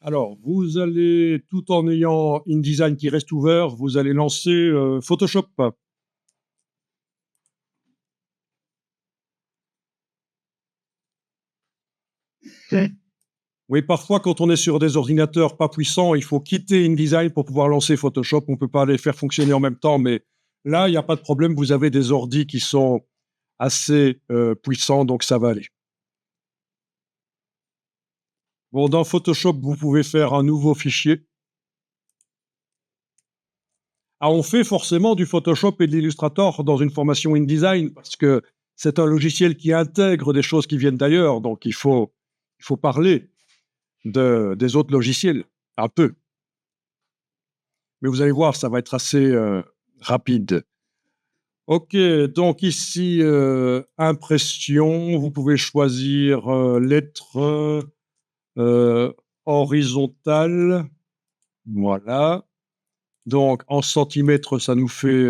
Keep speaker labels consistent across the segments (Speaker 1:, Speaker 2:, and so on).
Speaker 1: Alors, vous allez, tout en ayant InDesign qui reste ouvert, vous allez lancer Photoshop. Oui, parfois, quand on est sur des ordinateurs pas puissants, il faut quitter InDesign pour pouvoir lancer Photoshop. On ne peut pas les faire fonctionner en même temps, mais là, il n'y a pas de problème. Vous avez des ordis qui sont assez puissants, donc ça va aller. Bon, dans Photoshop, vous pouvez faire un nouveau fichier. Ah, on fait forcément du Photoshop et de l'Illustrator dans une formation InDesign parce que c'est un logiciel qui intègre des choses qui viennent d'ailleurs, donc il faut parler des autres logiciels, un peu. Mais vous allez voir, ça va être assez rapide. OK, donc ici, impression, vous pouvez choisir lettres horizontales. Voilà. Donc en centimètres, ça nous fait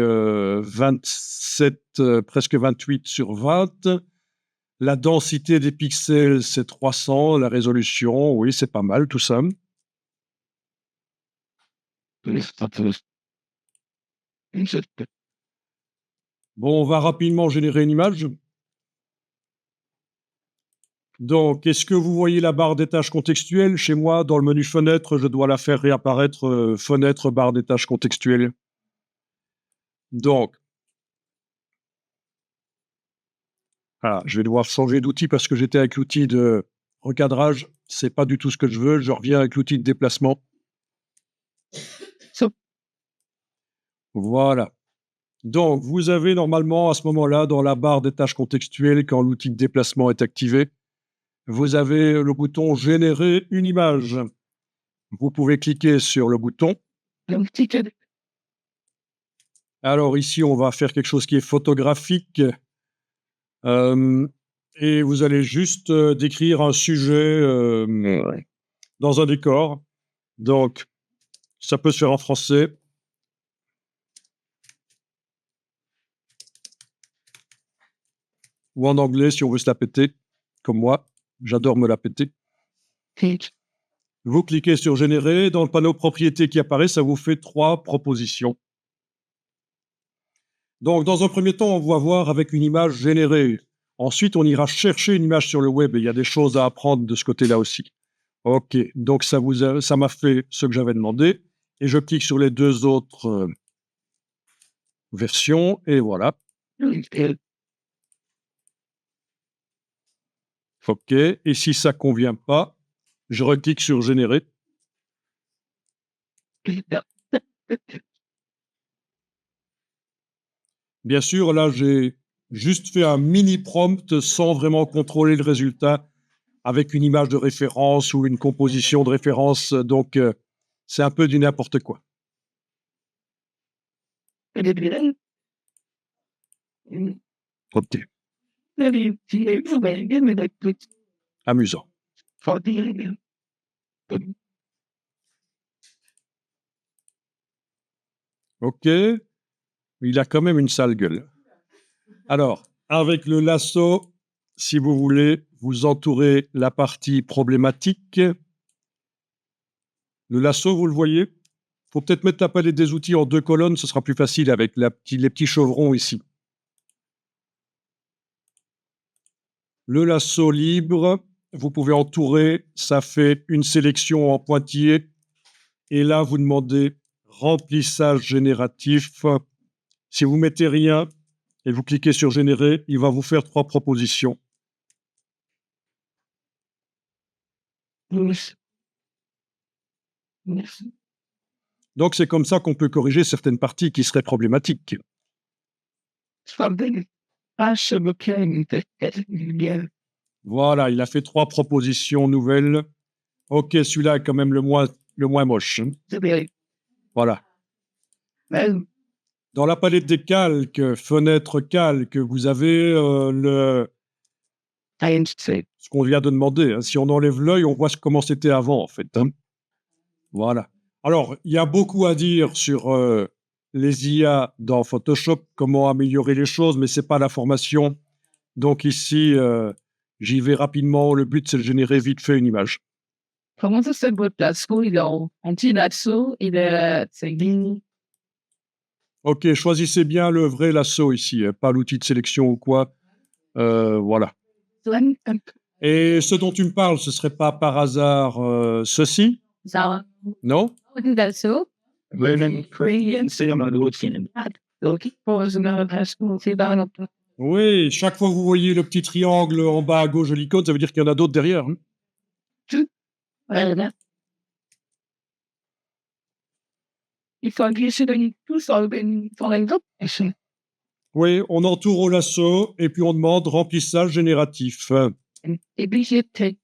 Speaker 1: 27, presque 28 sur 20. La densité des pixels, c'est 300. La résolution, oui, c'est pas mal tout ça. Bon, on va rapidement générer une image. Donc, est-ce que vous voyez la barre des tâches contextuelles? Chez moi, dans le menu fenêtre, je dois la faire réapparaître fenêtre, barre des tâches contextuelles. Donc, voilà, je vais devoir changer d'outil parce que j'étais avec l'outil de recadrage. C'est pas du tout ce que je veux. Je reviens avec l'outil de déplacement. Voilà. Donc, vous avez normalement à ce moment-là, dans la barre des tâches contextuelles, quand l'outil de déplacement est activé, vous avez le bouton Générer une image. Vous pouvez cliquer sur le bouton. Alors ici, on va faire quelque chose qui est photographique. Et vous allez juste décrire un sujet dans un décor. Donc, ça peut se faire en français. Ou en anglais si on veut se la péter, comme moi. J'adore me la péter. Vous cliquez sur Générer. Dans le panneau Propriétés qui apparaît, ça vous fait 3 propositions. Donc, dans un premier temps, on va voir avec une image générée. Ensuite, on ira chercher une image sur le web et il y a des choses à apprendre de ce côté-là aussi. OK, donc ça m'a fait ce que j'avais demandé et je clique sur les 2 autres versions et voilà. OK, et si ça convient pas, je reclique sur Générer. Bien sûr, là, j'ai juste fait un mini prompt sans vraiment contrôler le résultat avec une image de référence ou une composition de référence, donc c'est un peu du n'importe quoi. OK, amusant. OK, il a quand même une sale gueule. Alors, avec le lasso, si vous voulez, vous entourez la partie problématique. Le lasso, vous le voyez? Il faut peut-être mettre la palette des outils en 2 colonnes, ce sera plus facile avec les petits chevrons ici. Le lasso libre, vous pouvez entourer, ça fait une sélection en pointillé. Et là, vous demandez remplissage génératif. Si vous mettez rien et vous cliquez sur Générer, il va vous faire 3 propositions. Donc, c'est comme ça qu'on peut corriger certaines parties qui seraient problématiques. Voilà, il a fait 3 propositions nouvelles. OK, celui-là est quand même le moins moche. Voilà. Dans la palette des calques, fenêtre calque, vous avez ce qu'on vient de demander. Hein. Si on enlève l'œil, on voit comment c'était avant, en fait. Hein. Voilà. Alors, il y a beaucoup à dire sur les IA dans Photoshop, comment améliorer les choses, mais c'est pas la formation. Donc ici, j'y vais rapidement. Le but, c'est de générer vite fait une image.
Speaker 2: Comment ça se fait votre lasso? Il est en petit lasso, c'est gris.
Speaker 1: Ok, choisissez bien le vrai lasso ici, pas l'outil de sélection ou quoi. Voilà. Et ce dont tu me parles, ce serait pas par hasard ceci?
Speaker 2: Ça,
Speaker 1: Non?
Speaker 2: lasso.
Speaker 1: Oui, chaque fois que vous voyez le petit triangle en bas à gauche de l'icône, ça veut dire qu'il y en a d'autres derrière, hein.
Speaker 2: Il faut glisser tout sur l'exemple.
Speaker 1: Oui, on entoure au lasso et puis on demande remplissage génératif.
Speaker 2: Et puis j'étais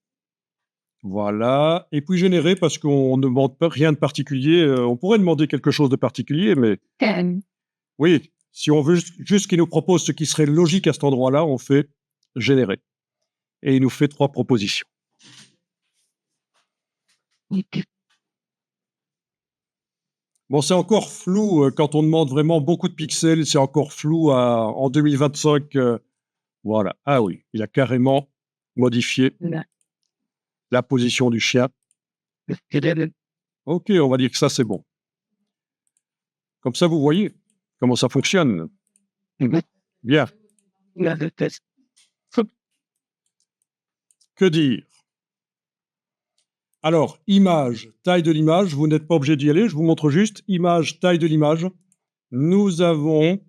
Speaker 1: Voilà. Et puis générer parce qu'on ne demande pas rien de particulier. On pourrait demander quelque chose de particulier, mais oui, si on veut juste qu'il nous propose ce qui serait logique à cet endroit-là, on fait générer. Et il nous fait 3 propositions. Bon, c'est encore flou quand on demande vraiment beaucoup de pixels, c'est encore flou en 2025. Voilà. Ah oui, il a carrément modifié la position du chien. Ok, on va dire que ça, c'est bon. Comme ça, vous voyez comment ça fonctionne. Bien. Que dire? Alors, image, taille de l'image, vous n'êtes pas obligé d'y aller, je vous montre juste image, taille de l'image. Nous avons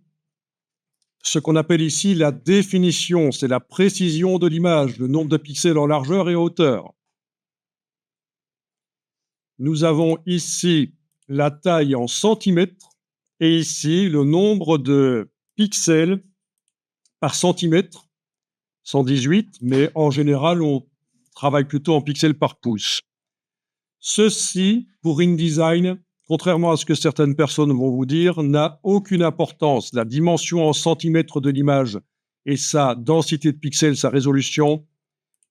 Speaker 1: ce qu'on appelle ici la définition, c'est la précision de l'image, le nombre de pixels en largeur et en hauteur. Nous avons ici la taille en centimètres et ici le nombre de pixels par centimètre, 118, mais en général, on travaille plutôt en pixels par pouce. Ceci, pour InDesign, contrairement à ce que certaines personnes vont vous dire, n'a aucune importance. La dimension en centimètres de l'image et sa densité de pixels, sa résolution,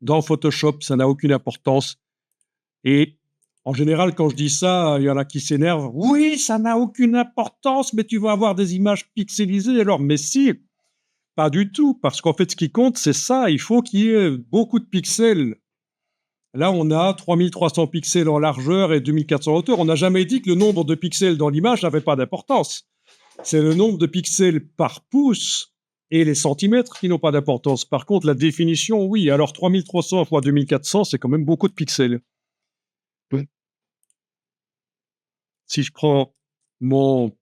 Speaker 1: dans Photoshop, ça n'a aucune importance. Et en général, quand je dis ça, il y en a qui s'énervent. Oui, ça n'a aucune importance, mais tu vas avoir des images pixelisées. Alors, mais si, pas du tout, parce qu'en fait, ce qui compte, c'est ça. Il faut qu'il y ait beaucoup de pixels. Là, on a 3300 pixels en largeur et 2400 en hauteur. On n'a jamais dit que le nombre de pixels dans l'image n'avait pas d'importance. C'est le nombre de pixels par pouce et les centimètres qui n'ont pas d'importance. Par contre, la définition, oui. Alors, 3300 fois 2400, c'est quand même beaucoup de pixels. Si je prends mon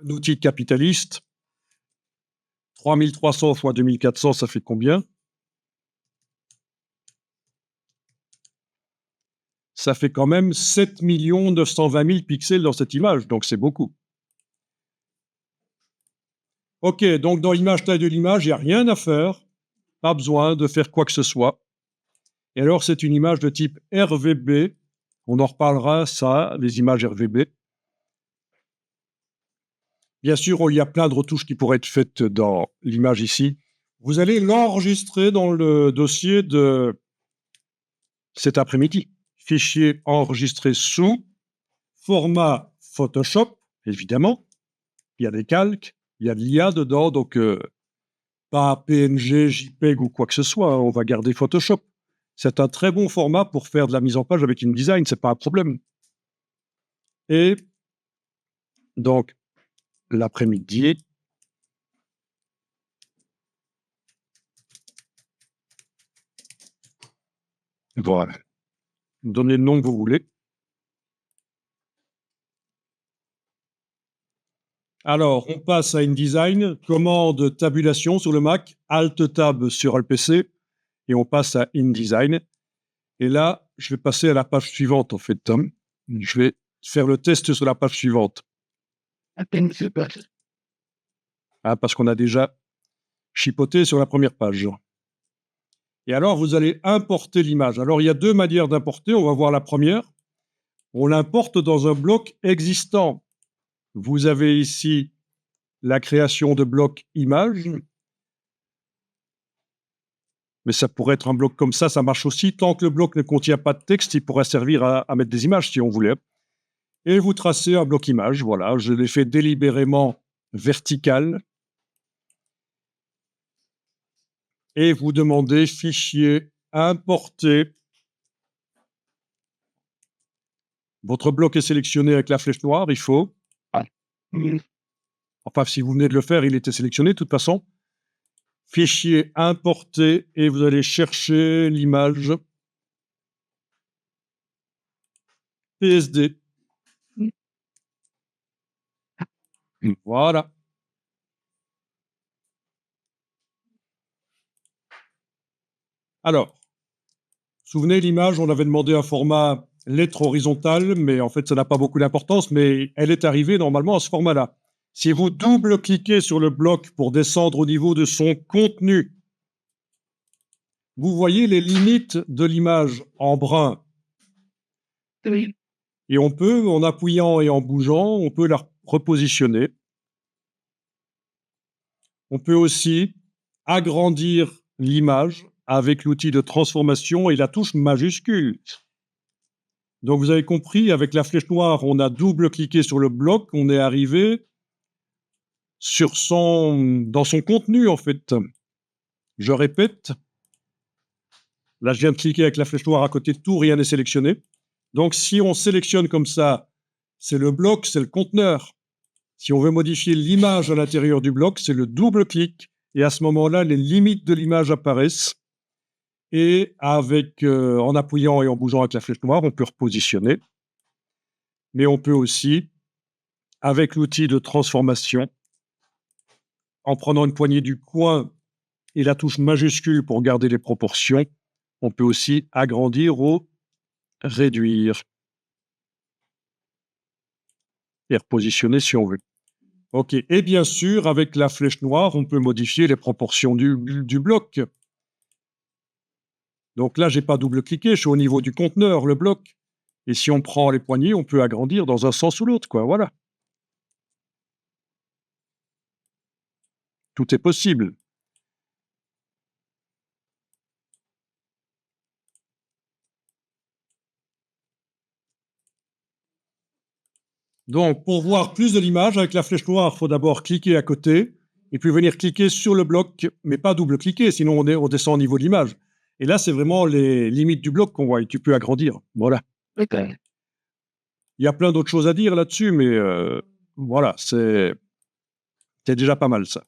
Speaker 1: outil de capitaliste, 3300 fois 2400, ça fait combien? Ça fait quand même 7 920 000 pixels dans cette image, donc c'est beaucoup. Ok, donc dans l'image taille de l'image, il n'y a rien à faire, pas besoin de faire quoi que ce soit. Et alors, c'est une image de type RVB. On en reparlera, ça, les images RVB. Bien sûr, il y a plein de retouches qui pourraient être faites dans l'image ici. Vous allez l'enregistrer dans le dossier de cet après-midi. Fichier enregistré sous format Photoshop, évidemment. Il y a des calques, il y a de l'IA dedans, donc pas PNG, JPEG ou quoi que ce soit. On va garder Photoshop. C'est un très bon format pour faire de la mise en page avec InDesign, c'est pas un problème. Et donc, l'après-midi, voilà. Donnez le nom que vous voulez. Alors, on passe à InDesign, commande tabulation sur le Mac, Alt-Tab sur le PC, et on passe à InDesign. Et là, je vais passer à la page suivante, en fait, Tom. Je vais faire le test sur la page suivante. Parce qu'on a déjà chipoté sur la première page. Et alors, vous allez importer l'image. Alors, il y a 2 manières d'importer. On va voir la première. On l'importe dans un bloc existant. Vous avez ici la création de bloc image. Mais ça pourrait être un bloc comme ça marche aussi. Tant que le bloc ne contient pas de texte, il pourrait servir à mettre des images si on voulait. Et vous tracez un bloc image. Voilà, je l'ai fait délibérément vertical. Et vous demandez fichier, importer. Votre bloc est sélectionné avec la flèche noire, il faut... Enfin, si vous venez de le faire, il était sélectionné de toute façon. Fichier importé et vous allez chercher l'image PSD. Voilà. Alors, souvenez l'image, on avait demandé un format lettre horizontale, mais en fait, ça n'a pas beaucoup d'importance, mais elle est arrivée normalement à ce format-là. Si vous double-cliquez sur le bloc pour descendre au niveau de son contenu, vous voyez les limites de l'image en brun.
Speaker 2: Oui.
Speaker 1: Et on peut, en appuyant et en bougeant, on peut la repositionner. On peut aussi agrandir l'image avec l'outil de transformation et la touche majuscule. Donc vous avez compris, avec la flèche noire, on a double-cliqué sur le bloc, on est arrivé dans son contenu en fait. Je répète, là je viens de cliquer avec la flèche noire à côté de tout, rien n'est sélectionné. Donc si on sélectionne comme ça, c'est le bloc, c'est le conteneur. Si on veut modifier l'image à l'intérieur du bloc, c'est le double-clic. Et à ce moment-là, les limites de l'image apparaissent. Et en appuyant et en bougeant avec la flèche noire, on peut repositionner. Mais on peut aussi, avec l'outil de transformation, en prenant une poignée du coin et la touche majuscule pour garder les proportions, on peut aussi agrandir ou réduire. Et repositionner si on veut. OK. Et bien sûr, avec la flèche noire, on peut modifier les proportions du bloc. Donc là, je n'ai pas double-cliqué, je suis au niveau du conteneur, le bloc. Et si on prend les poignées, on peut agrandir dans un sens ou l'autre, quoi. Voilà. Tout est possible. Donc, pour voir plus de l'image, avec la flèche noire, il faut d'abord cliquer à côté, et puis venir cliquer sur le bloc, mais pas double-cliquer, sinon on descend au niveau de l'image. Et là, c'est vraiment les limites du bloc qu'on voit, et tu peux agrandir. Voilà.
Speaker 2: Okay.
Speaker 1: Il y a plein d'autres choses à dire là-dessus, mais voilà, c'est déjà pas mal, ça.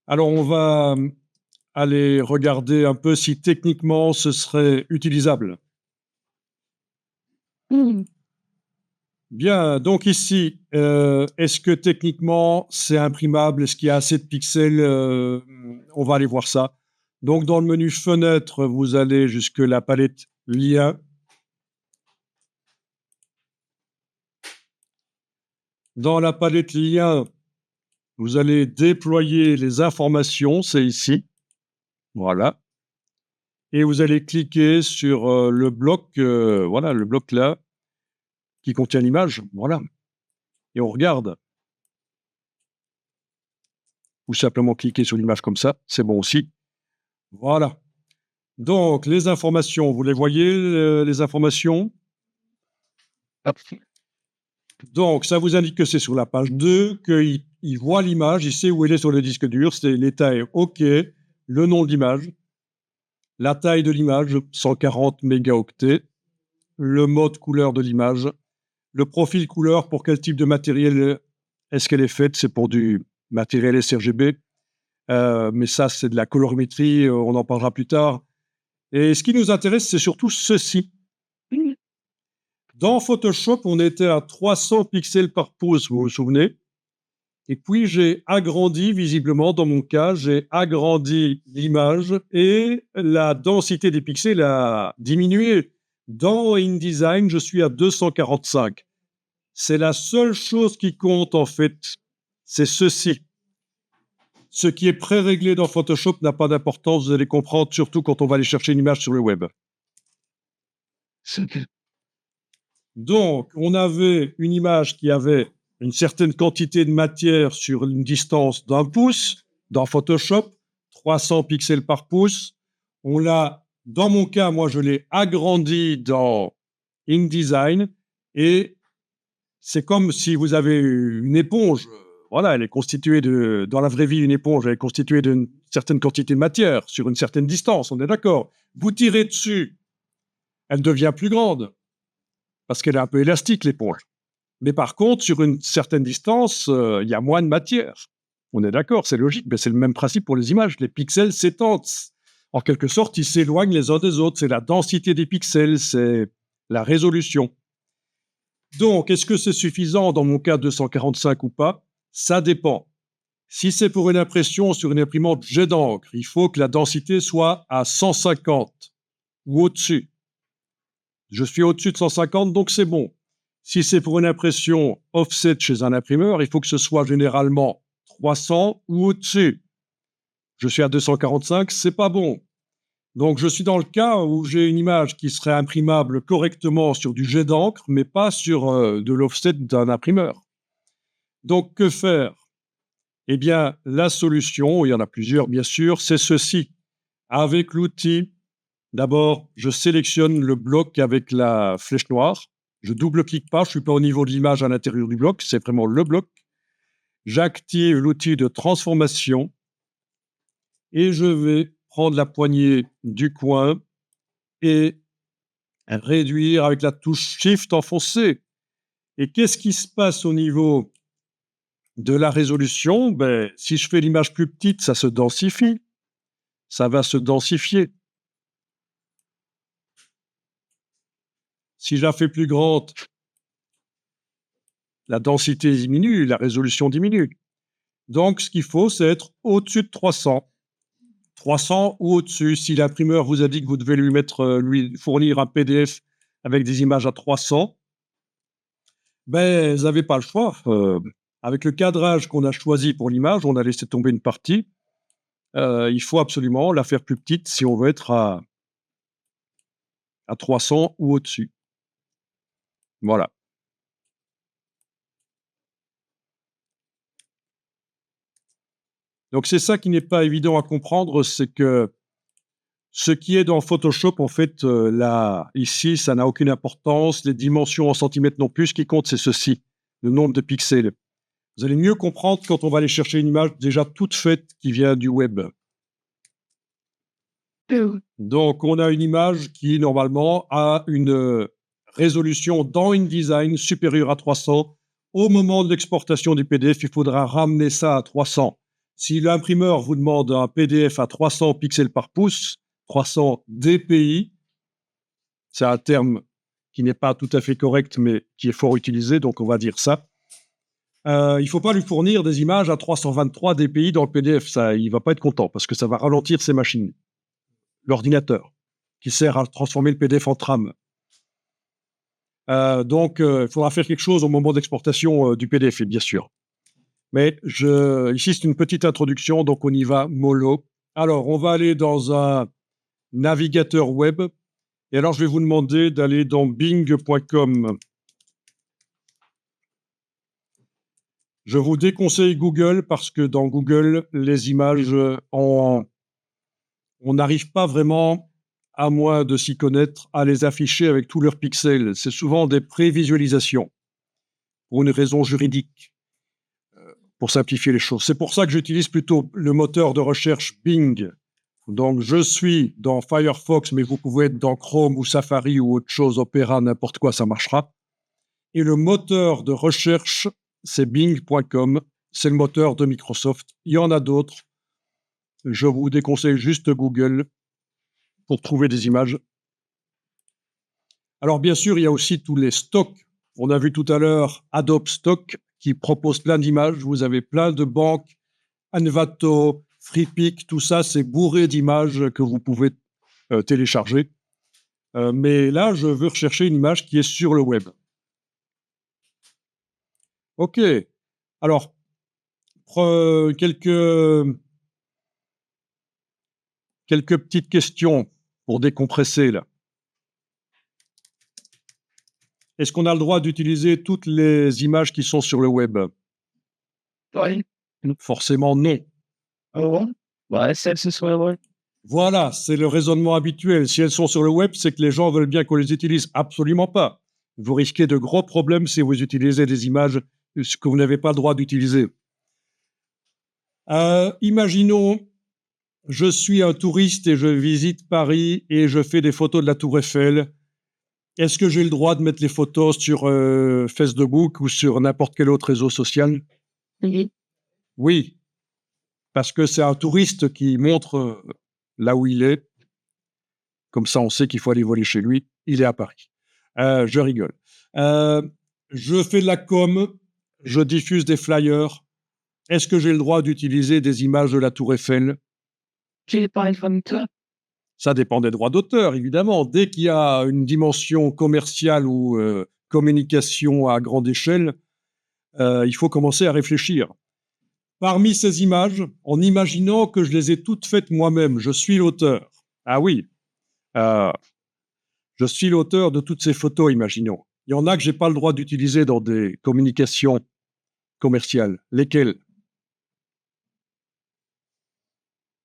Speaker 1: Alors, on va aller regarder un peu si techniquement ce serait utilisable. Bien, donc ici, est-ce que techniquement c'est imprimable? Est-ce qu'il y a assez de pixels? On va aller voir ça. Donc dans le menu fenêtre, vous allez jusque la palette lien. Dans la palette lien, vous allez déployer les informations, c'est ici. Voilà. Et vous allez cliquer sur le bloc, voilà, le bloc là, qui contient l'image. Voilà. Et on regarde. Ou simplement cliquer sur l'image comme ça, c'est bon aussi. Voilà. Donc, les informations, vous les voyez, les informations? Donc, ça vous indique que c'est sur la page 2, qu'il voit l'image, il sait où elle est sur le disque dur, l'état est OK, le nom de l'image, la taille de l'image, 140 mégaoctets, le mode couleur de l'image, le profil couleur, pour quel type de matériel est-ce qu'elle est faite? C'est pour du matériel sRGB, mais ça, c'est de la colorimétrie, on en parlera plus tard. Et ce qui nous intéresse, c'est surtout ceci. Dans Photoshop, on était à 300 pixels par pouce, vous vous souvenez? Et puis, j'ai agrandi, visiblement, dans mon cas, j'ai agrandi l'image et la densité des pixels a diminué. Dans InDesign, je suis à 245. C'est la seule chose qui compte, en fait, c'est ceci. Ce qui est pré-réglé dans Photoshop n'a pas d'importance, vous allez comprendre, surtout quand on va aller chercher une image sur le web. Donc, on avait une image qui avait une certaine quantité de matière sur une distance d'1 pouce dans Photoshop, 300 pixels par pouce. On l'a Dans mon cas, moi, je l'ai agrandi dans InDesign et c'est comme si vous avez une éponge. Voilà, elle est constituée dans la vraie vie, une éponge, elle est constituée d'une certaine quantité de matière sur une certaine distance, on est d'accord. Vous tirez dessus, elle devient plus grande parce qu'elle est un peu élastique, l'éponge. Mais par contre, sur une certaine distance, il y a moins de matière. On est d'accord, c'est logique, mais c'est le même principe pour les images. Les pixels s'étendent. En quelque sorte, ils s'éloignent les uns des autres. C'est la densité des pixels, c'est la résolution. Donc, est-ce que c'est suffisant dans mon cas 245 ou pas? Ça dépend. Si c'est pour une impression sur une imprimante jet d'encre, il faut que la densité soit à 150 ou au-dessus. Je suis au-dessus de 150, donc c'est bon. Si c'est pour une impression offset chez un imprimeur, il faut que ce soit généralement 300 ou au-dessus. Je suis à 245, c'est pas bon. Donc je suis dans le cas où j'ai une image qui serait imprimable correctement sur du jet d'encre, mais pas sur de l'offset d'un imprimeur. Donc que faire? Eh bien, la solution, il y en a plusieurs bien sûr, c'est ceci. Avec l'outil, d'abord, je sélectionne le bloc avec la flèche noire. Je double-clique pas, je ne suis pas au niveau de l'image à l'intérieur du bloc, c'est vraiment le bloc. J'active l'outil de transformation et je vais prendre la poignée du coin et réduire avec la touche Shift enfoncée. Et qu'est-ce qui se passe au niveau de la résolution? Ben, si je fais l'image plus petite, ça se densifie. Ça va se densifier. Si je la fais plus grande, la densité diminue, la résolution diminue. Donc, ce qu'il faut, c'est être au-dessus de 300. 300 ou au-dessus. Si l'imprimeur vous a dit que vous devez lui fournir un PDF avec des images à 300, ben, vous n'avez pas le choix. Avec le cadrage qu'on a choisi pour l'image, on a laissé tomber une partie. Il faut absolument la faire plus petite si on veut être à 300 ou au-dessus. Voilà. Donc c'est ça qui n'est pas évident à comprendre, c'est que ce qui est dans Photoshop, en fait, là, ici, ça n'a aucune importance. Les dimensions en centimètres non plus. Ce qui compte, c'est ceci, le nombre de pixels. Vous allez mieux comprendre quand on va aller chercher une image déjà toute faite qui vient du web. Donc, on a une image qui, normalement, a une résolution dans InDesign supérieure à 300. Au moment de l'exportation du PDF, il faudra ramener ça à 300. Si l'imprimeur vous demande un PDF à 300 pixels par pouce, 300 dpi, c'est un terme qui n'est pas tout à fait correct, mais qui est fort utilisé, donc on va dire ça. Il ne faut pas lui fournir des images à 323 dpi dans le PDF, ça, il ne va pas être content, parce que ça va ralentir ses machines. L'ordinateur, qui sert à transformer le PDF en trame. Donc, il faudra faire quelque chose au moment d'exportation du PDF, bien sûr. Mais ici, c'est une petite introduction, donc on y va mollo. Alors, on va aller dans un navigateur web. Et alors, je vais vous demander d'aller dans bing.com. Je vous déconseille Google parce que dans Google, les images, on n'arrive pas vraiment, à moins de s'y connaître, à les afficher avec tous leurs pixels. C'est souvent des prévisualisations pour une raison juridique, pour simplifier les choses. C'est pour ça que j'utilise plutôt le moteur de recherche Bing. Donc, je suis dans Firefox, mais vous pouvez être dans Chrome ou Safari ou autre chose, Opera, n'importe quoi, ça marchera. Et le moteur de recherche, c'est bing.com. C'est le moteur de Microsoft. Il y en a d'autres. Je vous déconseille juste Google pour trouver des images. Alors, bien sûr, il y a aussi tous les stocks. On a vu tout à l'heure Adobe Stock qui propose plein d'images. Vous avez plein de banques, Envato, FreePic, tout ça, c'est bourré d'images que vous pouvez télécharger. Mais là, je veux rechercher une image qui est sur le web. OK. Alors, quelques petites questions pour décompresser, là. Est-ce qu'on a le droit d'utiliser toutes les images qui sont sur le web?
Speaker 2: Oui.
Speaker 1: Forcément, non.
Speaker 2: Ah bon? Ouais, celle ce soit, ouais.
Speaker 1: Voilà, c'est le raisonnement habituel. Si elles sont sur le web, c'est que les gens veulent bien qu'on les utilise. Absolument pas. Vous risquez de gros problèmes si vous utilisez des images que vous n'avez pas le droit d'utiliser. Imaginons, je suis un touriste et je visite Paris et je fais des photos de la Tour Eiffel. Est-ce que j'ai le droit de mettre les photos sur Facebook ou sur n'importe quel autre réseau social?
Speaker 2: Oui.
Speaker 1: Oui, parce que c'est un touriste qui montre là où il est. Comme ça, on sait qu'il faut aller voler chez lui. Il est à Paris. Je rigole. Je fais de la com, je diffuse des flyers. Est-ce que j'ai le droit d'utiliser des images de la Tour Eiffel?
Speaker 2: J'ai pas une toi.
Speaker 1: Ça dépend des droits d'auteur, évidemment. Dès qu'il y a une dimension commerciale ou communication à grande échelle, il faut commencer à réfléchir. Parmi ces images, en imaginant que je les ai toutes faites moi-même, je suis l'auteur. Ah oui, je suis l'auteur de toutes ces photos, imaginons. Il y en a que je n'ai pas le droit d'utiliser dans des communications commerciales. Lesquelles?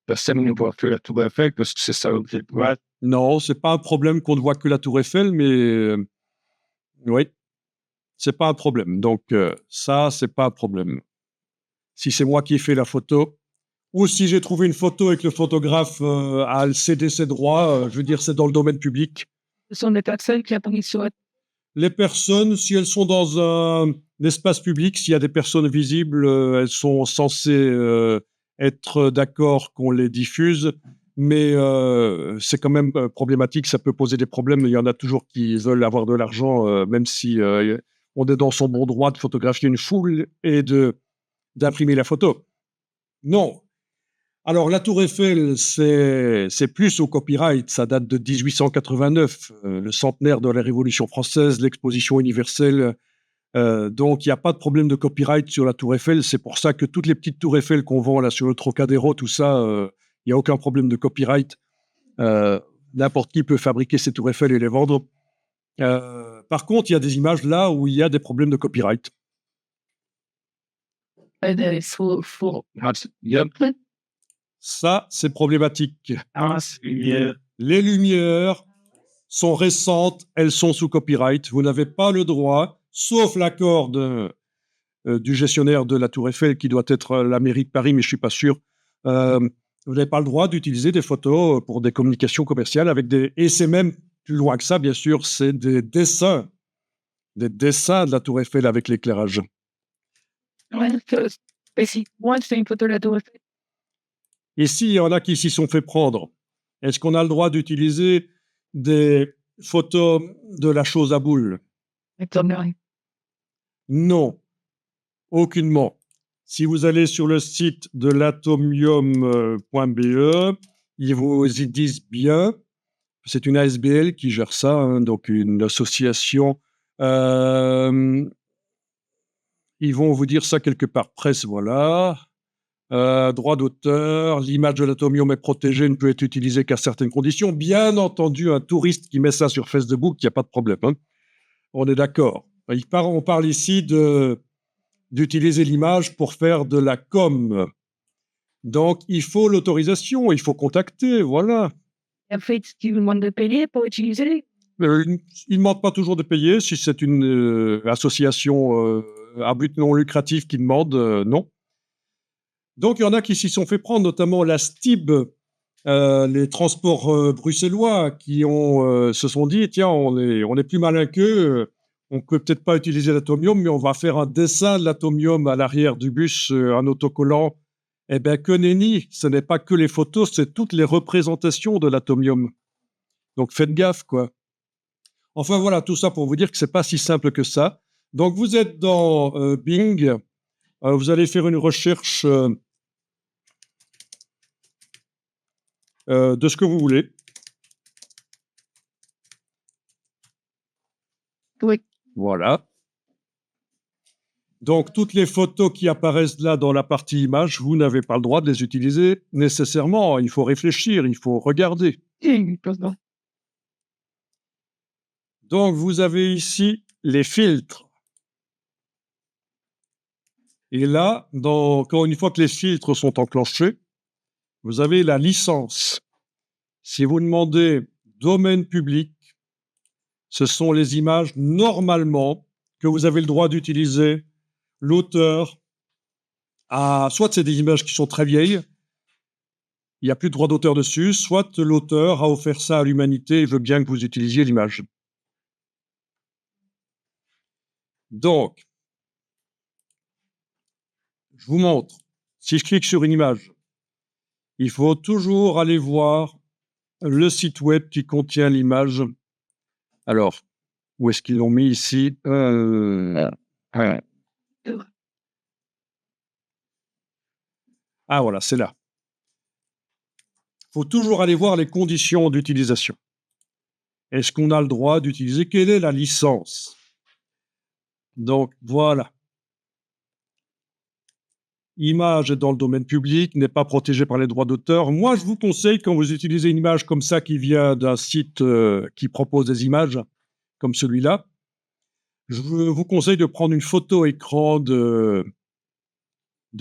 Speaker 3: Personne ne voit que la tour Eiffel parce que c'est ça l'objet. Ouais.
Speaker 1: Non, c'est pas un problème qu'on ne voit que la Tour Eiffel, mais oui, c'est pas un problème. Donc ça, c'est pas un problème. Si c'est moi qui ai fait la photo, ou si j'ai trouvé une photo et que le photographe a cédé ses droits, je veux dire, c'est dans le domaine public.
Speaker 2: Ce sont des personnes qui apprennent sur
Speaker 1: Les personnes, si elles sont dans un espace public, s'il y a des personnes visibles, elles sont censées être d'accord qu'on les diffuse, mais c'est quand même problématique, ça peut poser des problèmes. Il y en a toujours qui veulent avoir de l'argent, même si on est dans son bon droit de photographier une foule et d'imprimer la photo. Non. Alors, la Tour Eiffel, c'est plus au copyright. Ça date de 1889, le centenaire de la Révolution française, l'exposition universelle. Donc, il n'y a pas de problème de copyright sur la Tour Eiffel. C'est pour ça que toutes les petites Tours Eiffel qu'on vend là sur le Trocadéro, tout ça, il n'y a aucun problème de copyright. N'importe qui peut fabriquer ces Tours Eiffel et les vendre. Par contre, il y a des images là où il y a des problèmes de copyright.
Speaker 2: des
Speaker 1: Ça, c'est problématique.
Speaker 3: Ah,
Speaker 1: Les lumières sont récentes, elles sont sous copyright. Vous n'avez pas le droit, sauf l'accord du gestionnaire de la Tour Eiffel, qui doit être la mairie de Paris, mais je ne suis pas sûr. Vous n'avez pas le droit d'utiliser des photos pour des communications commerciales avec des... Et c'est même plus loin que ça, bien sûr, c'est des dessins de la Tour Eiffel avec l'éclairage.
Speaker 2: Moi, je fais une photo de la Tour Eiffel.
Speaker 1: Ici, il y en a qui s'y sont fait prendre. Est-ce qu'on a le droit d'utiliser des photos de la chose à boule? Non, aucunement. Si vous allez sur le site de l'atomium.be, ils vous y disent bien, c'est une ASBL qui gère ça, hein, donc une association. Ils vont vous dire ça quelque part. Presse, voilà. Droit d'auteur, l'image de l'atomium est protégée, ne peut être utilisée qu'à certaines conditions. Bien entendu, un touriste qui met ça sur Facebook, il n'y a pas de problème. Hein. On est d'accord. On parle ici d'utiliser l'image pour faire de la com. Donc, il faut l'autorisation, il faut contacter, voilà.
Speaker 2: En fait, tu demandes de payer pour utiliser.
Speaker 1: Il ne demande pas toujours de payer. Si c'est une association à but non lucratif qui demande, non. Donc, il y en a qui s'y sont fait prendre, notamment la STIB, les transports bruxellois, qui se sont dit, tiens, on est plus malin qu'eux, on ne peut peut-être pas utiliser l'atomium, mais on va faire un dessin de l'atomium à l'arrière du bus, un autocollant. Eh bien, que nenni, ce n'est pas que les photos, c'est toutes les représentations de l'atomium. Donc, faites gaffe, quoi. Enfin, voilà, tout ça pour vous dire que ce n'est pas si simple que ça. Donc, vous êtes dans Bing, vous allez faire une recherche de ce que vous voulez.
Speaker 2: Oui.
Speaker 1: Voilà. Donc, toutes les photos qui apparaissent là dans la partie image, vous n'avez pas le droit de les utiliser nécessairement. Il faut réfléchir, il faut regarder. Donc, vous avez ici les filtres. Et là, quand une fois que les filtres sont enclenchés, vous avez la licence. Si vous demandez domaine public, ce sont les images normalement que vous avez le droit d'utiliser. L'auteur a, soit c'est des images qui sont très vieilles, il n'y a plus de droit d'auteur dessus, soit l'auteur a offert ça à l'humanité et veut bien que vous utilisiez l'image. Donc, je vous montre. Si je clique sur une image, il faut toujours aller voir le site web qui contient l'image. Alors, où est-ce qu'ils l'ont mis ici? Ah voilà, c'est là. Il faut toujours aller voir les conditions d'utilisation. Est-ce qu'on a le droit d'utiliser? Quelle est la licence? Donc, voilà. Image est dans le domaine public, n'est pas protégée par les droits d'auteur. Moi, je vous conseille, quand vous utilisez une image comme ça qui vient d'un site qui propose des images, comme celui-là, je vous conseille de prendre une photo écran de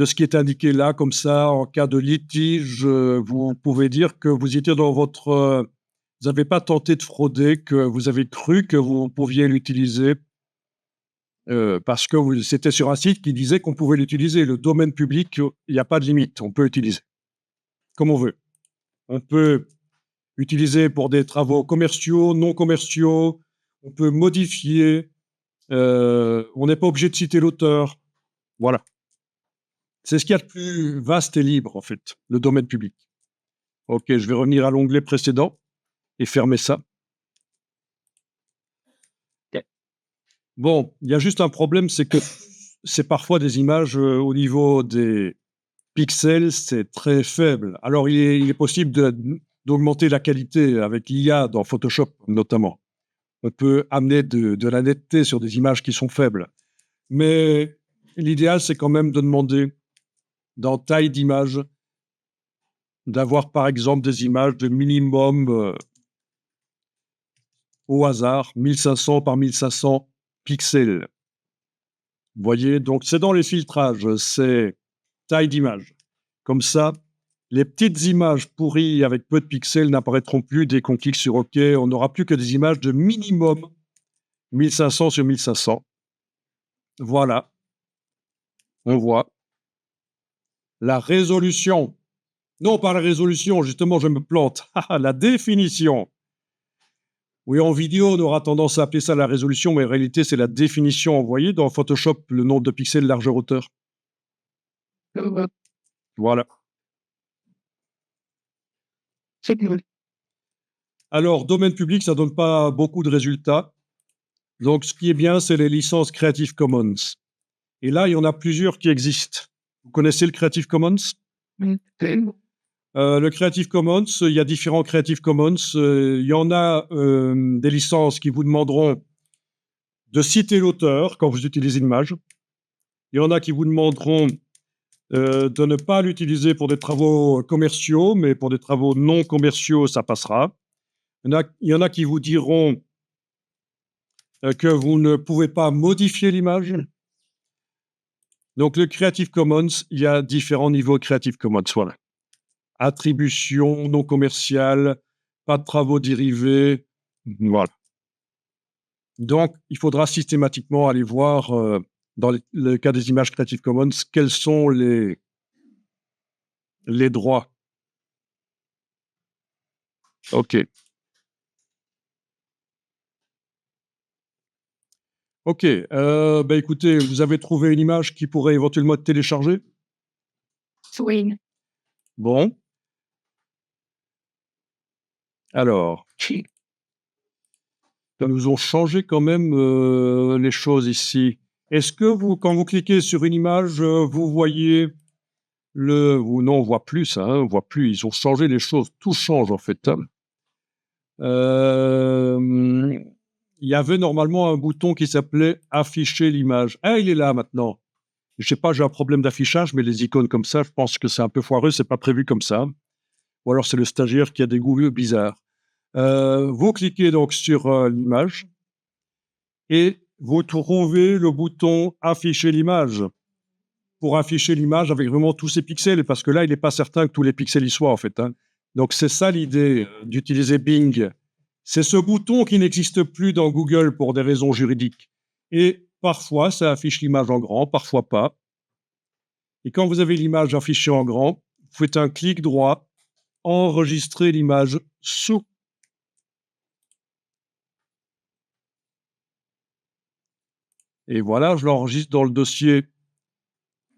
Speaker 1: ce qui est indiqué là, comme ça, en cas de litige, vous pouvez dire que vous étiez dans votre... vous n'avez pas tenté de frauder, que vous avez cru que vous pouviez l'utiliser parce que c'était sur un site qui disait qu'on pouvait l'utiliser. Le domaine public, il n'y a pas de limite, on peut utiliser comme on veut. On peut utiliser pour des travaux commerciaux, non commerciaux, on peut modifier, on n'est pas obligé de citer l'auteur. Voilà. C'est ce qu'il y a de plus vaste et libre, en fait, le domaine public. OK, je vais revenir à l'onglet précédent et fermer ça. Bon, il y a juste un problème, c'est que c'est parfois des images au niveau des pixels, c'est très faible. Alors, il est possible d'augmenter la qualité avec l'IA dans Photoshop, notamment. On peut amener de la netteté sur des images qui sont faibles. Mais l'idéal, c'est quand même de demander, dans taille d'image, d'avoir par exemple des images de minimum au hasard, 1500 par 1500 pixels. Vous voyez, donc c'est dans les filtrages, c'est taille d'image. Comme ça, les petites images pourries avec peu de pixels n'apparaîtront plus dès qu'on clique sur OK. On n'aura plus que des images de minimum 1500 sur 1500. Voilà. On voit. La résolution. Non, pas la résolution, justement, je me plante. La définition. Oui, en vidéo, on aura tendance à appeler ça la résolution, mais en réalité, c'est la définition. Vous voyez dans Photoshop le nombre de pixels, largeur, hauteur. Voilà. Alors, domaine public, ça ne donne pas beaucoup de résultats. Donc, ce qui est bien, c'est les licences Creative Commons. Et là, il y en a plusieurs qui existent. Vous connaissez le Creative Commons? Le Creative Commons, il y a différents Creative Commons. Il y en a des licences qui vous demanderont de citer l'auteur quand vous utilisez une image. Il y en a qui vous demanderont de ne pas l'utiliser pour des travaux commerciaux, mais pour des travaux non commerciaux, ça passera. Il y en a qui vous diront que vous ne pouvez pas modifier l'image. Donc, le Creative Commons, il y a différents niveaux de Creative Commons. Voilà. Attribution non commerciale, pas de travaux dérivés. Voilà. Donc, il faudra systématiquement aller voir, dans le cas des images Creative Commons, quels sont les droits. OK. OK. Écoutez, vous avez trouvé une image qui pourrait éventuellement être téléchargée?
Speaker 2: Oui.
Speaker 1: Bon. Alors, ils nous ont changé quand même les choses ici. Est-ce que quand vous cliquez sur une image, vous voyez non, on voit plus ça, on voit plus. Ils ont changé les choses. Tout change en fait. Il y avait normalement un bouton qui s'appelait afficher l'image. Ah, il est là maintenant. Je sais pas, j'ai un problème d'affichage, mais les icônes comme ça, je pense que c'est un peu foireux, c'est pas prévu comme ça. Ou alors c'est le stagiaire qui a des goûts bizarres. Vous cliquez donc sur l'image et vous trouvez le bouton afficher l'image pour afficher l'image avec vraiment tous ces pixels, parce que là, il n'est pas certain que tous les pixels y soient en fait. Donc, c'est ça l'idée d'utiliser Bing. C'est ce bouton qui n'existe plus dans Google pour des raisons juridiques. Et parfois, ça affiche l'image en grand, parfois pas. Et quand vous avez l'image affichée en grand, vous faites un clic droit, enregistrer l'image sous. Et voilà, je l'enregistre dans le dossier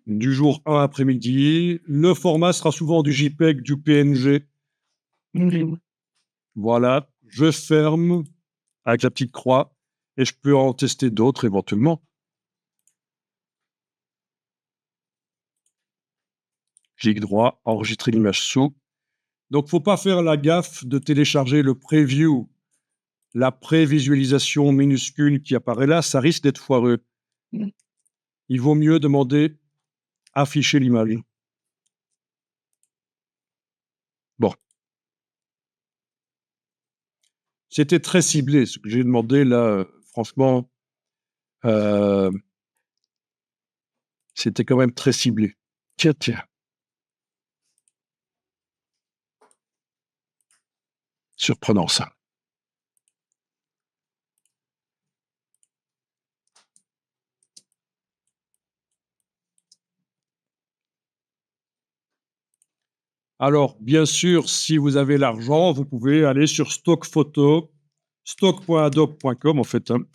Speaker 1: du jour 1 après-midi. Le format sera souvent du JPEG, du PNG. Voilà, je ferme avec la petite croix et je peux en tester d'autres éventuellement. Clic droit, enregistrer l'image sous. Donc, faut pas faire la gaffe de télécharger le preview, la prévisualisation minuscule qui apparaît là, ça risque d'être foireux. Il vaut mieux demander afficher l'image. Bon. C'était très ciblé, ce que j'ai demandé là, franchement, c'était quand même très ciblé. Tiens. Surprenant ça. Alors, bien sûr, si vous avez l'argent, vous pouvez aller sur Stock Photo, stock.adobe.com en fait. Ne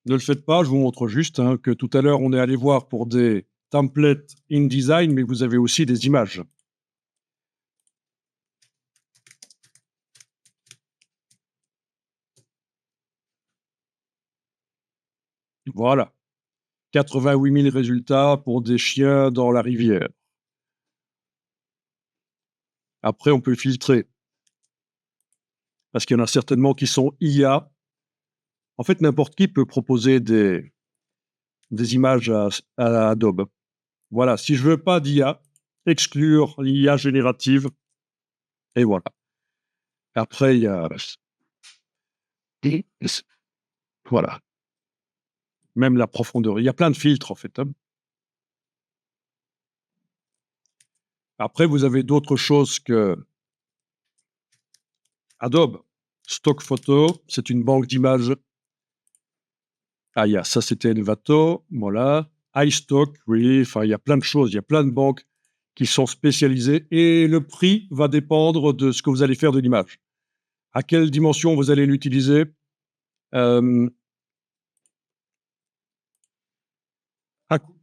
Speaker 1: le faites pas, je vous montre juste que tout à l'heure, on est allé voir pour des templates InDesign, mais vous avez aussi des images. Voilà. 88 000 résultats pour des chiens dans la rivière. Après, on peut filtrer. Parce qu'il y en a certainement qui sont IA. En fait, n'importe qui peut proposer des images à Adobe. Voilà, si je veux pas d'IA, exclure l'IA générative, et voilà. Après, il y a... Voilà. Même la profondeur. Il y a plein de filtres, en fait. Après, vous avez d'autres choses que Adobe. Stock Photo, c'est une banque d'images. Ah, ça, c'était Envato, voilà. iStock, oui, enfin, il y a plein de choses. Il y a plein de banques qui sont spécialisées et le prix va dépendre de ce que vous allez faire de l'image. À quelle dimension vous allez l'utiliser.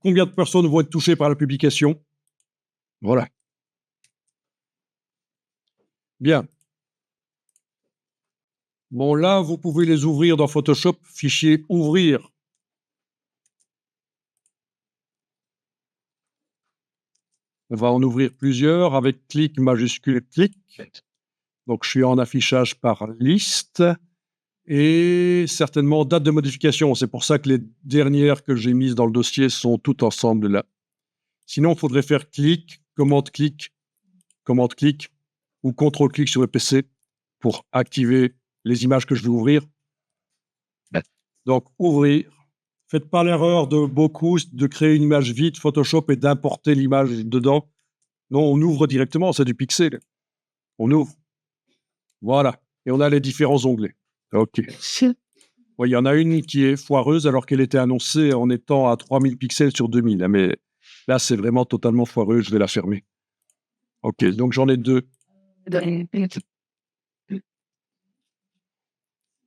Speaker 1: Combien de personnes vont être touchées par la publication. Voilà. Bien. Bon, là, vous pouvez les ouvrir dans Photoshop, fichier ouvrir. On va en ouvrir plusieurs avec clic majuscule clic. Donc, je suis en affichage par liste et certainement date de modification. C'est pour ça que les dernières que j'ai mises dans le dossier sont toutes ensemble là. Sinon, il faudrait faire clic, commande clic ou contrôle-clic sur le PC pour activer les images que je vais ouvrir. Donc, ouvrir. Faites pas l'erreur de créer une image vide Photoshop et d'importer l'image dedans. Non, on ouvre directement, c'est du pixel. On ouvre. Voilà. Et on a les différents onglets. OK. Oui, il y en a une qui est foireuse alors qu'elle était annoncée en étant à 3000 pixels sur 2000. Mais là, c'est vraiment totalement foireux. Je vais la fermer. OK, donc j'en ai deux.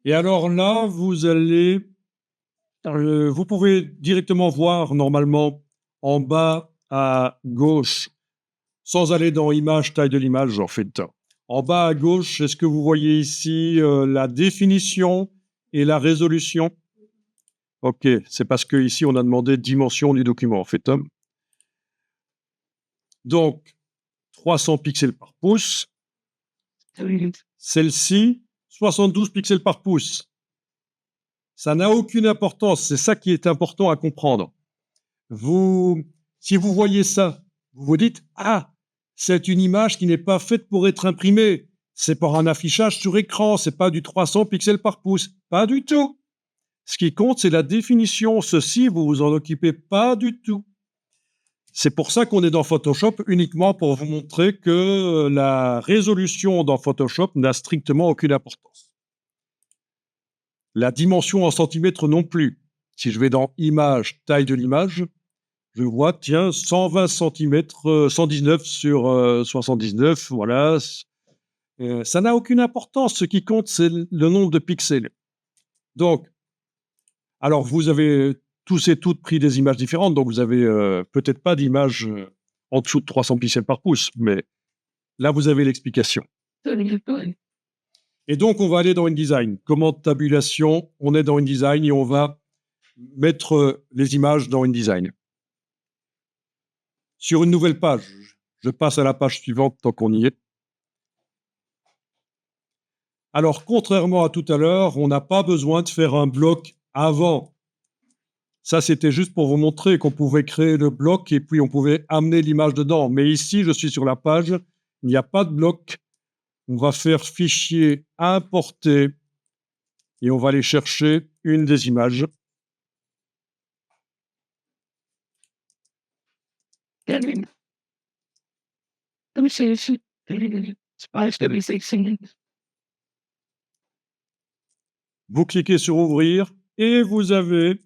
Speaker 1: Et alors là, vous allez... vous pouvez directement voir normalement en bas à gauche, sans aller dans Image, taille de l'image, en fait. En bas à gauche, est-ce que vous voyez ici la définition et la résolution? OK, c'est parce qu'ici, on a demandé dimension du document, en fait. Donc, 300 pixels par pouce. Celle-ci, 72 pixels par pouce. Ça n'a aucune importance, c'est ça qui est important à comprendre. Si vous voyez ça, vous vous dites « Ah, c'est une image qui n'est pas faite pour être imprimée. C'est pour un affichage sur écran, c'est pas du 300 pixels par pouce. » Pas du tout. Ce qui compte, c'est la définition. Ceci, vous vous en occupez pas du tout. C'est pour ça qu'on est dans Photoshop, uniquement pour vous montrer que la résolution dans Photoshop n'a strictement aucune importance. La dimension en centimètres non plus. Si je vais dans Image, taille de l'image, je vois, tiens, 120 centimètres, 119 sur 79, voilà. Ça n'a aucune importance. Ce qui compte, c'est le nombre de pixels. Donc, alors, vous avez tous et toutes pris des images différentes, donc vous avez peut-être pas d'image en dessous de 300 pixels par pouce, mais là, vous avez l'explication. Et donc, on va aller dans InDesign. Commande tabulation, on est dans InDesign et on va mettre les images dans InDesign. Sur une nouvelle page, je passe à la page suivante tant qu'on y est. Alors, contrairement à tout à l'heure, on n'a pas besoin de faire un bloc avant. Ça, c'était juste pour vous montrer qu'on pouvait créer le bloc et puis on pouvait amener l'image dedans. Mais ici, je suis sur la page, il n'y a pas de bloc. On va faire fichier importer et on va aller chercher une des images. Vous cliquez sur ouvrir et vous avez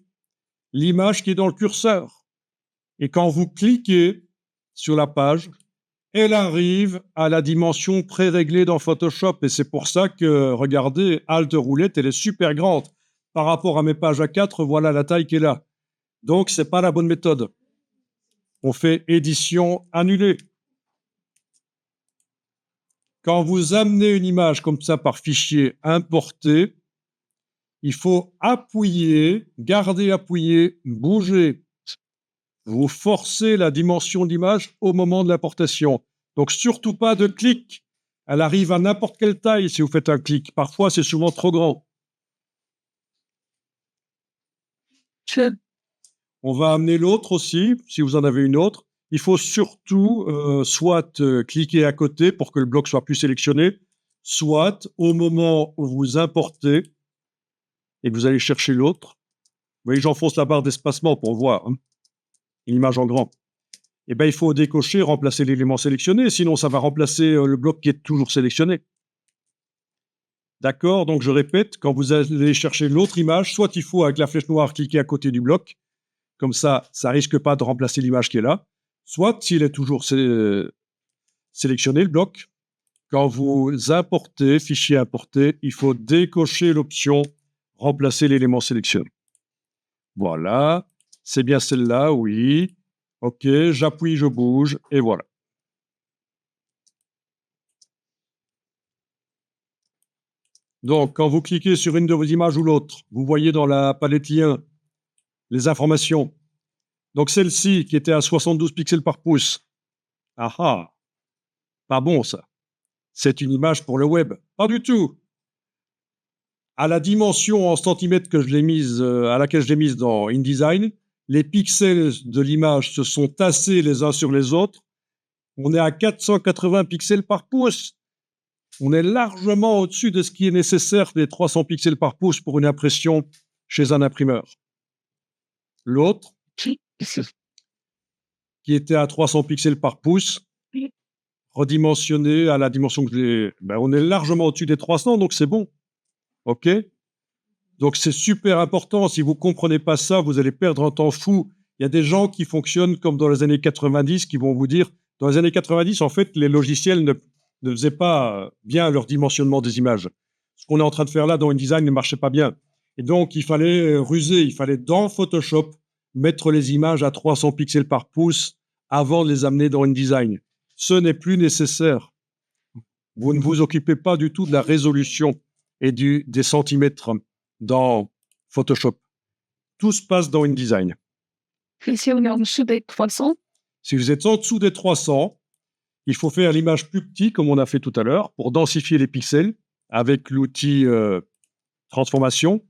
Speaker 1: l'image qui est dans le curseur. Et quand vous cliquez sur la page, elle arrive à la dimension pré-réglée dans Photoshop. Et c'est pour ça que, regardez, Alt roulette, elle est super grande. Par rapport à mes pages A4, voilà la taille qu'elle a. Donc, ce n'est pas la bonne méthode. On fait édition annulée. Quand vous amenez une image comme ça par fichier importé, il faut appuyer, garder appuyé, bouger. Vous forcez la dimension d'image au moment de l'importation. Donc, surtout pas de clic. Elle arrive à n'importe quelle taille si vous faites un clic. Parfois, c'est souvent trop grand. On va amener l'autre aussi, si vous en avez une autre. Il faut surtout soit cliquer à côté pour que le bloc soit plus sélectionné, soit au moment où vous importez et que vous allez chercher l'autre. Vous voyez, j'enfonce la barre d'espacement pour voir hein, une image en grand. Eh bien, il faut décocher, remplacer l'élément sélectionné, sinon ça va remplacer le bloc qui est toujours sélectionné. D'accord? Donc, je répète, quand vous allez chercher l'autre image, soit il faut, avec la flèche noire, cliquer à côté du bloc, comme ça risque pas de remplacer l'image qui est là, soit, s'il est toujours sélectionné, le bloc, quand vous importez, fichier importé, il faut décocher l'option « Remplacer l'élément sélectionné ». Voilà, c'est bien celle-là, oui. OK, j'appuie, je bouge, et voilà. Donc, quand vous cliquez sur une de vos images ou l'autre, vous voyez dans la palette lien les informations. Donc, celle-ci, qui était à 72 pixels par pouce, ah ah, pas bon ça. C'est une image pour le web. Pas du tout. À la dimension en centimètres que je l'ai mise, à laquelle je l'ai mise dans InDesign, les pixels de l'image se sont tassés les uns sur les autres. On est à 480 pixels par pouce. On est largement au-dessus de ce qui est nécessaire des 300 pixels par pouce pour une impression chez un imprimeur. L'autre, qui était à 300 pixels par pouce, redimensionné à la dimension que j'ai, ben on est largement au-dessus des 300, donc c'est bon. OK? Donc c'est super important. Si vous ne comprenez pas ça, vous allez perdre un temps fou. Il y a des gens qui fonctionnent comme dans les années 90, qui vont vous dire, dans les années 90, en fait, les logiciels ne faisaient pas bien leur dimensionnement des images. Ce qu'on est en train de faire là dans InDesign ne marchait pas bien. Et donc, il fallait ruser, il fallait dans Photoshop mettre les images à 300 pixels par pouce avant de les amener dans InDesign. Ce n'est plus nécessaire. Vous ne vous occupez pas du tout de la résolution et des centimètres dans Photoshop. Tout se passe dans InDesign.
Speaker 2: Si on est en dessous des 300,
Speaker 1: Si vous êtes en dessous des 300, il faut faire l'image plus petite, comme on a fait tout à l'heure, pour densifier les pixels avec l'outil transformation.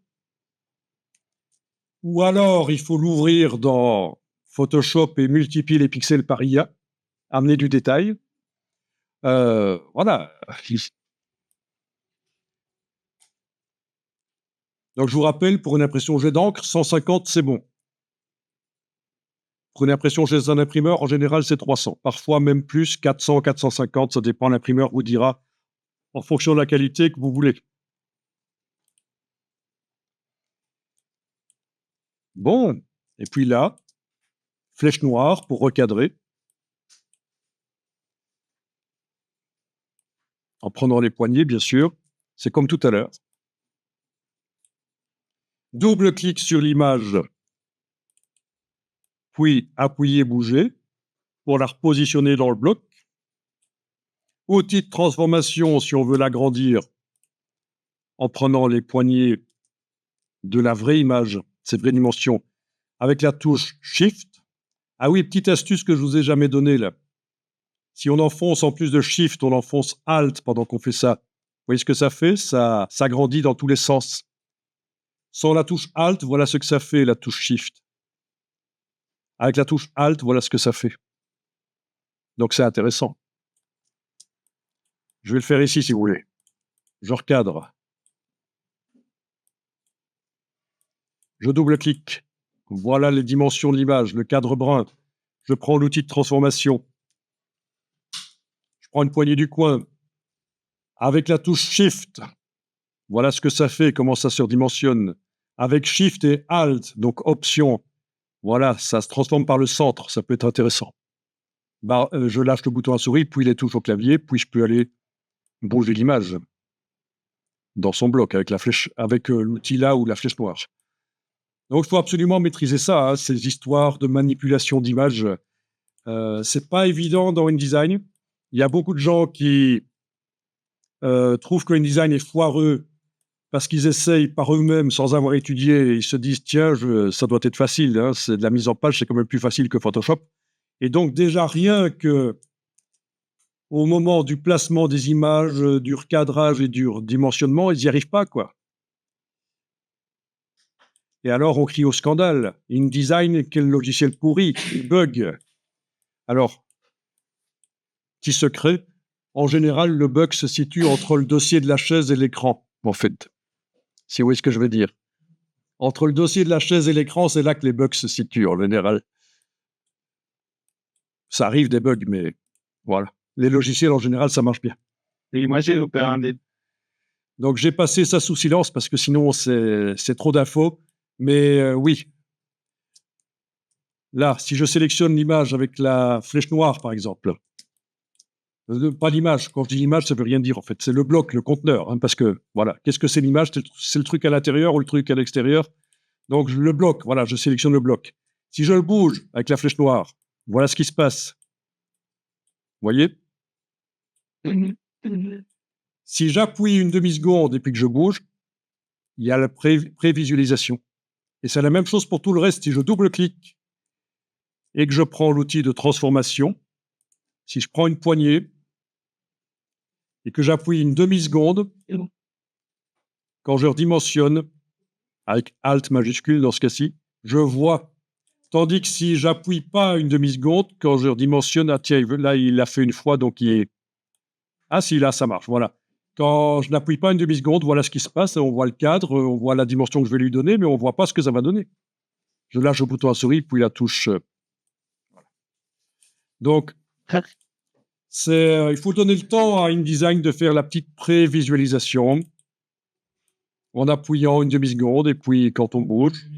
Speaker 1: Ou alors, il faut l'ouvrir dans Photoshop et multiplier les pixels par IA, amener du détail. Voilà. Donc, je vous rappelle, pour une impression jet d'encre, 150, c'est bon. prenez impression chez un imprimeur, en général, c'est 300. Parfois même plus, 400, 450, ça dépend. L'imprimeur vous dira en fonction de la qualité que vous voulez. Bon, et puis là, flèche noire pour recadrer. En prenant les poignées, bien sûr. C'est comme tout à l'heure. Double-clic sur l'image, puis appuyez, bougez pour la repositionner dans le bloc. Outil de transformation, si on veut l'agrandir, en prenant les poignées de la vraie image, ces vraies dimensions, avec la touche Shift. Ah oui, petite astuce que je vous ai jamais donnée là. Si on enfonce en plus de Shift, on enfonce Alt pendant qu'on fait ça. Vous voyez ce que ça fait? Ça s'agrandit dans tous les sens. Sans la touche Alt, voilà ce que ça fait, la touche Shift. Avec la touche Alt, voilà ce que ça fait. Donc c'est intéressant. Je vais le faire ici si vous voulez. Je recadre. Je double-clique. Voilà les dimensions de l'image, le cadre brun. Je prends l'outil de transformation. Je prends une poignée du coin. Avec la touche Shift, voilà ce que ça fait, comment ça se redimensionne. Avec Shift et Alt, donc Option, voilà, ça se transforme par le centre, ça peut être intéressant. Je lâche le bouton à souris, puis les touches au clavier, puis je peux aller bouger l'image dans son bloc avec la flèche, avec l'outil là ou la flèche noire. Donc il faut absolument maîtriser ça, hein, ces histoires de manipulation d'images. C'est pas évident dans InDesign. Il y a beaucoup de gens qui trouvent que InDesign est foireux parce qu'ils essayent par eux-mêmes sans avoir étudié. Ils se disent tiens, ça doit être facile, hein, c'est de la mise en page, c'est quand même plus facile que Photoshop. Et donc déjà rien que au moment du placement des images, du recadrage et du redimensionnement, ils n'y arrivent pas, quoi. Et alors, on crie au scandale. InDesign, quel logiciel pourri, bug. Alors, petit secret, en général, le bug se situe entre le dossier de la chaise et l'écran, en fait. Si vous voyez ce que je veux dire. Entre le dossier de la chaise et l'écran, c'est là que les bugs se situent, en général. Ça arrive des bugs, mais voilà. Les logiciels, en général, ça marche bien.
Speaker 3: Et moi, j'ai opéré
Speaker 1: Donc, j'ai passé ça sous silence parce que sinon, c'est trop d'infos. Mais oui. Là, si je sélectionne l'image avec la flèche noire, par exemple, pas l'image. Quand je dis l'image, ça veut rien dire, en fait. C'est le bloc, le conteneur. Hein, parce que, voilà, qu'est-ce que c'est l'image? C'est le truc à l'intérieur ou le truc à l'extérieur. Donc, le bloc, voilà, je sélectionne le bloc. Si je le bouge avec la flèche noire, voilà ce qui se passe. Vous voyez? Si j'appuie une demi-seconde et puis que je bouge, il y a la prévisualisation. Et c'est la même chose pour tout le reste. Si je double-clique et que je prends l'outil de transformation, si je prends une poignée et que j'appuie une demi-seconde, quand je redimensionne, avec Alt majuscule dans ce cas-ci, je vois. Tandis que si j'appuie pas une demi-seconde, quand je redimensionne, ah tiens, là, il l'a fait une fois, donc il est... Ah si, là, ça marche, voilà. Quand je n'appuie pas une demi-seconde, voilà ce qui se passe, on voit le cadre, on voit la dimension que je vais lui donner, mais on ne voit pas ce que ça va donner. Je lâche le bouton à souris, puis la touche... voilà. Donc, il faut donner le temps à InDesign de faire la petite prévisualisation en appuyant une demi-seconde, et puis quand on bouge,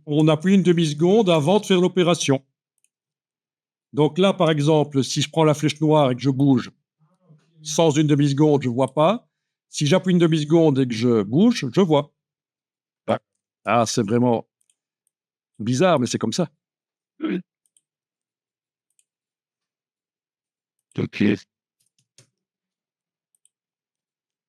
Speaker 1: on appuie une demi-seconde avant de faire l'opération. Donc là, par exemple, si je prends la flèche noire et que je bouge sans une demi-seconde, je ne vois pas. Si j'appuie une demi-seconde et que je bouge, je vois. Ah, c'est vraiment bizarre, mais c'est comme ça.
Speaker 3: Ok.